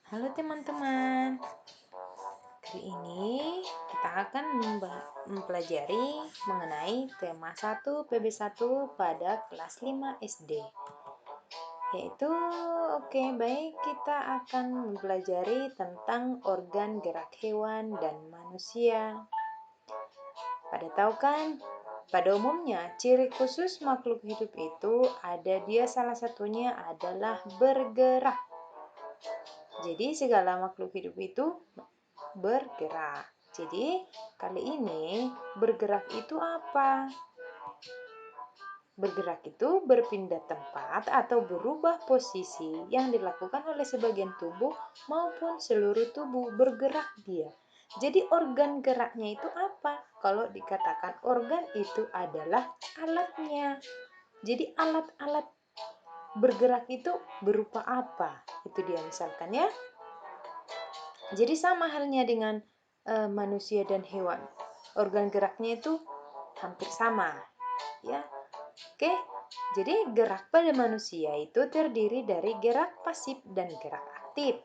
Halo teman-teman, kali ini kita akan mempelajari mengenai tema 1 PB1 pada kelas 5 SD. Yaitu, baik, kita akan mempelajari tentang organ gerak hewan dan manusia. Pada tahu kan, pada umumnya ciri khusus makhluk hidup itu salah satunya adalah bergerak. Jadi segala makhluk hidup itu bergerak. Jadi kali ini bergerak itu apa? Bergerak itu berpindah tempat atau berubah posisi yang dilakukan oleh sebagian tubuh maupun seluruh tubuh. Bergerak dia. Jadi organ geraknya itu apa? Kalau dikatakan organ itu adalah alatnya. Jadi alat-alat bergerak itu berupa apa? Itu dia misalkan ya. Jadi sama halnya dengan manusia dan hewan. Organ geraknya itu hampir sama, ya. Oke. Jadi gerak pada manusia itu terdiri dari gerak pasif dan gerak aktif.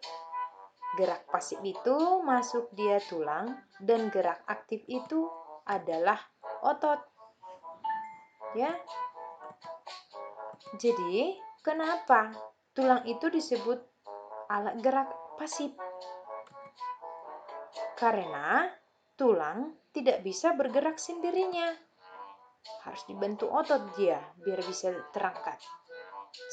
Gerak pasif itu masuk dia tulang dan gerak aktif itu adalah otot. Ya. Jadi, kenapa tulang itu disebut alat gerak pasif? Karena tulang tidak bisa bergerak sendirinya. Harus dibantu otot dia biar bisa terangkat.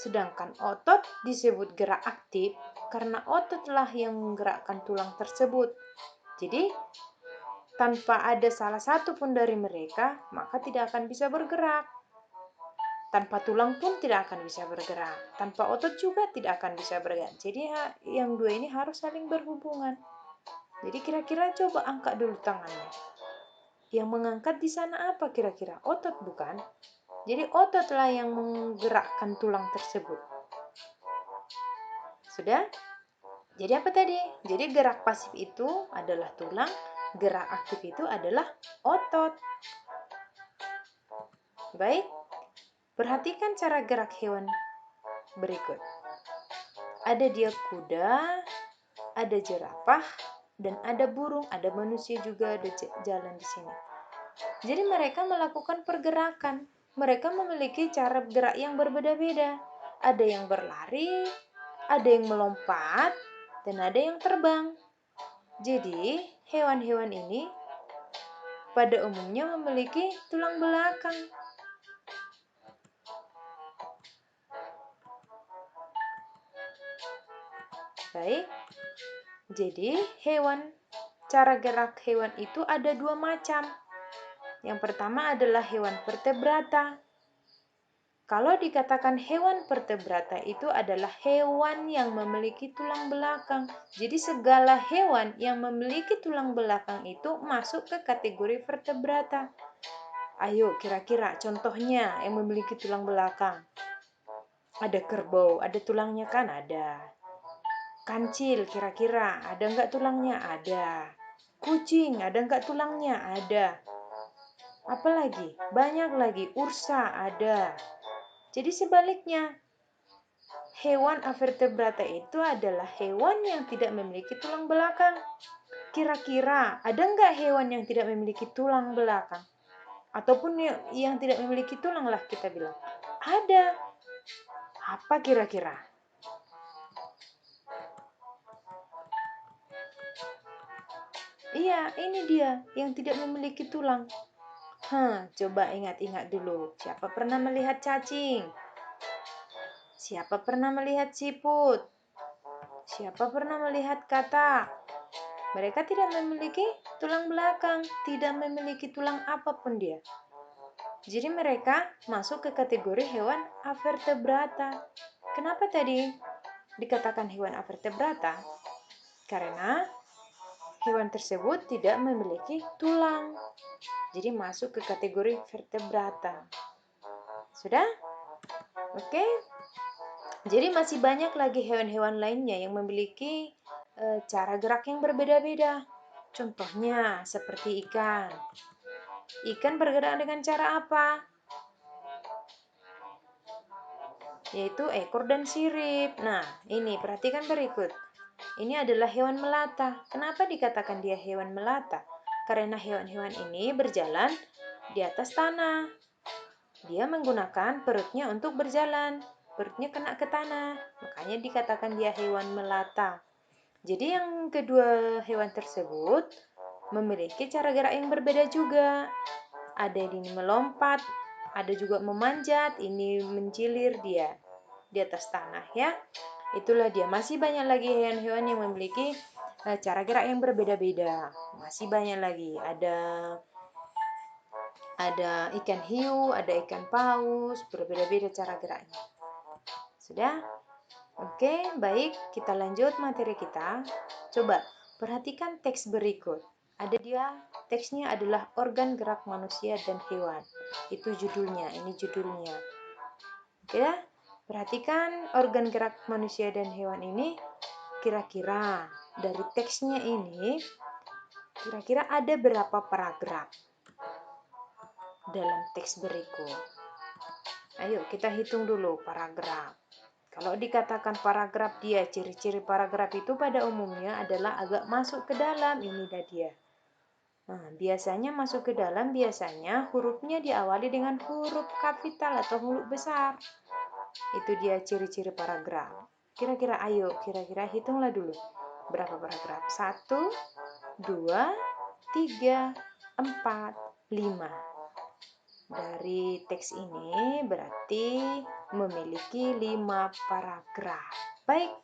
Sedangkan otot disebut gerak aktif karena ototlah yang menggerakkan tulang tersebut. Jadi, tanpa ada salah satu pun dari mereka, maka tidak akan bisa bergerak. Tanpa tulang pun tidak akan bisa bergerak. Tanpa otot juga tidak akan bisa bergerak. Jadi, yang dua ini harus saling berhubungan. Jadi kira-kira coba angkat dulu tangannya. Yang mengangkat di sana apa kira-kira? Otot bukan? Jadi ototlah yang menggerakkan tulang tersebut. Sudah? Jadi apa tadi? Jadi gerak pasif itu adalah tulang, gerak aktif itu adalah otot. Baik, perhatikan cara gerak hewan berikut. Ada dia kuda, ada jerapah, dan ada burung, ada manusia juga ada jalan di sini. Jadi mereka melakukan pergerakan. Mereka memiliki cara gerak yang berbeda-beda. Ada yang berlari, ada yang melompat, dan ada yang terbang. Jadi, hewan-hewan ini pada umumnya memiliki tulang belakang. Baik, jadi cara gerak hewan itu ada dua macam. Yang pertama adalah hewan vertebrata. Kalau dikatakan hewan vertebrata itu adalah hewan yang memiliki tulang belakang. Jadi segala hewan yang memiliki tulang belakang itu masuk ke kategori vertebrata. Ayo kira-kira contohnya yang memiliki tulang belakang. Ada kerbau, ada tulangnya kan? Ada. Kancil kira-kira ada enggak tulangnya? Ada. Kucing ada enggak tulangnya? Ada. Apalagi? Banyak lagi. Ursa ada. Jadi sebaliknya, hewan avertebrata itu adalah hewan yang tidak memiliki tulang belakang. Kira-kira ada enggak hewan yang tidak memiliki tulang belakang? Ataupun yang tidak memiliki tulang lah kita bilang. Ada. Apa kira-kira? Iya, ini dia yang tidak memiliki tulang. Coba ingat-ingat dulu. Siapa pernah melihat cacing? Siapa pernah melihat siput? Siapa pernah melihat katak? Mereka tidak memiliki tulang belakang, tidak memiliki tulang apapun dia. Jadi mereka masuk ke kategori hewan avertebrata. Kenapa tadi dikatakan hewan avertebrata? Karena hewan tersebut tidak memiliki tulang. Jadi masuk ke kategori vertebrata. Sudah? Oke. Jadi masih banyak lagi hewan-hewan lainnya yang memiliki cara gerak yang berbeda-beda. Contohnya seperti ikan. Ikan bergerak dengan cara apa? Yaitu ekor dan sirip. Nah, ini perhatikan berikut. Ini adalah hewan melata. Kenapa dikatakan dia hewan melata? Karena hewan-hewan ini berjalan di atas tanah. Dia menggunakan perutnya untuk berjalan. Perutnya kena ke tanah. Makanya dikatakan dia hewan melata. Jadi yang kedua hewan tersebut memiliki cara gerak yang berbeda juga. Ada ini melompat, ada juga memanjat, ini mencilir dia di atas tanah ya. Itulah dia. Masih banyak lagi hewan-hewan yang memiliki cara gerak yang berbeda-beda. Masih banyak lagi. Ada ikan hiu, ada ikan paus, berbeda-beda cara geraknya. Sudah? Oke, baik. Kita lanjut materi kita. Coba perhatikan teks berikut. Ada dia, teksnya adalah organ gerak manusia dan hewan. Itu judulnya, ini judulnya. Oke, perhatikan organ gerak manusia dan hewan ini. Kira-kira dari teksnya ini, kira-kira ada berapa paragraf dalam teks berikut? Ayo kita hitung dulu paragraf. Kalau dikatakan paragraf dia, ciri-ciri paragraf itu pada umumnya adalah agak masuk ke dalam. Ini dia. Nah, biasanya masuk ke dalam, biasanya hurufnya diawali dengan huruf kapital atau huruf besar. Itu dia ciri-ciri paragraf. Kira-kira hitunglah dulu. Berapa paragraf? 1, 2, 3, 4, 5. Dari teks ini berarti memiliki 5 paragraf. Baik.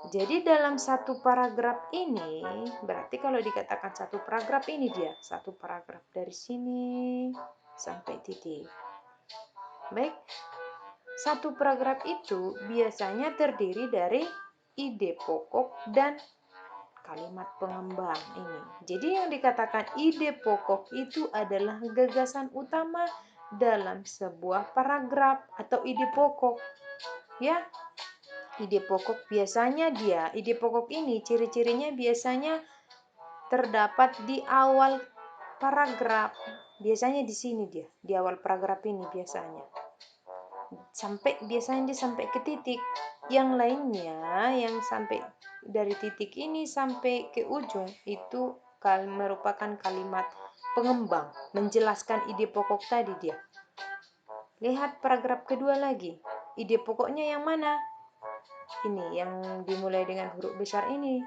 Jadi dalam satu paragraf ini, berarti kalau dikatakan satu paragraf ini dia, satu paragraf dari sini sampai titik. Baik. Satu paragraf itu biasanya terdiri dari ide pokok dan kalimat pengembang ini. Jadi yang dikatakan ide pokok itu adalah gagasan utama dalam sebuah paragraf atau ide pokok. Ya. Ide pokok biasanya ide pokok ini ciri-cirinya biasanya terdapat di awal paragraf. Biasanya di sini dia, di awal paragraf ini biasanya. Biasanya sampai ke titik. Yang lainnya yang sampai dari titik ini sampai ke ujung itu merupakan kalimat pengembang, menjelaskan ide pokok tadi dia. Lihat paragraf kedua lagi. Ide pokoknya yang mana? Ini yang dimulai dengan huruf besar ini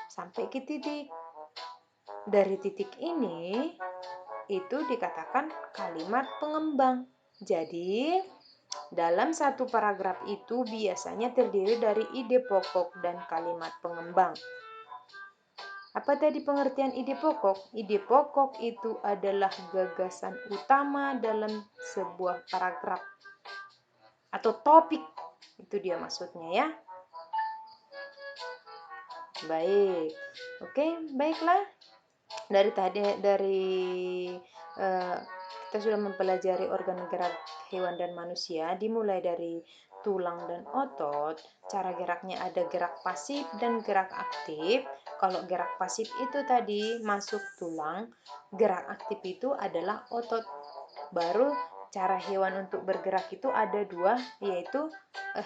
sampai ke titik. Dari titik ini itu dikatakan kalimat pengembang. Jadi dalam satu paragraf itu biasanya terdiri dari ide pokok dan kalimat pengembang. Apa tadi pengertian ide pokok? Ide pokok itu adalah gagasan utama dalam sebuah paragraf atau topik. Itu dia maksudnya ya. Baik. Oke, baiklah. Kita sudah mempelajari organ gerak hewan dan manusia, dimulai dari tulang dan otot. Cara geraknya ada gerak pasif dan gerak aktif. Kalau gerak pasif itu tadi masuk tulang, gerak aktif itu adalah otot. Baru cara hewan untuk bergerak itu ada dua, yaitu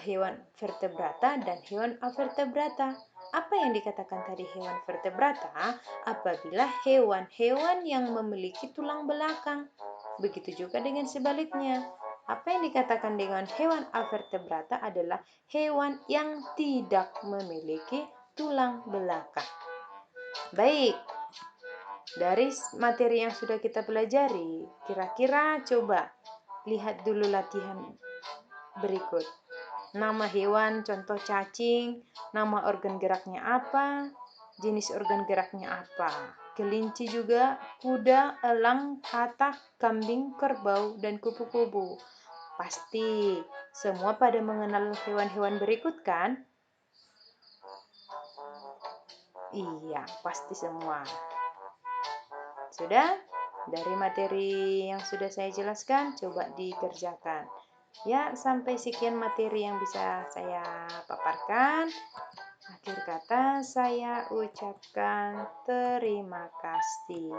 hewan vertebrata dan hewan avertebrata. Apa yang dikatakan tadi hewan vertebrata? Apabila hewan-hewan yang memiliki tulang belakang. Begitu juga dengan sebaliknya. Apa yang dikatakan dengan hewan avertebrata adalah hewan yang tidak memiliki tulang belakang. Baik, dari materi yang sudah kita pelajari, kira-kira coba lihat dulu latihan berikut. Nama hewan, contoh cacing, nama organ geraknya apa, jenis organ geraknya apa. Kelinci juga, kuda, elang, katak, kambing, kerbau, dan kupu-kupu. Pasti semua pada mengenal hewan-hewan berikut kan? Iya, pasti semua. Sudah? Dari materi yang sudah saya jelaskan, coba dikerjakan. Ya, sampai sekian materi yang bisa saya paparkan. Akhir kata saya ucapkan terima kasih.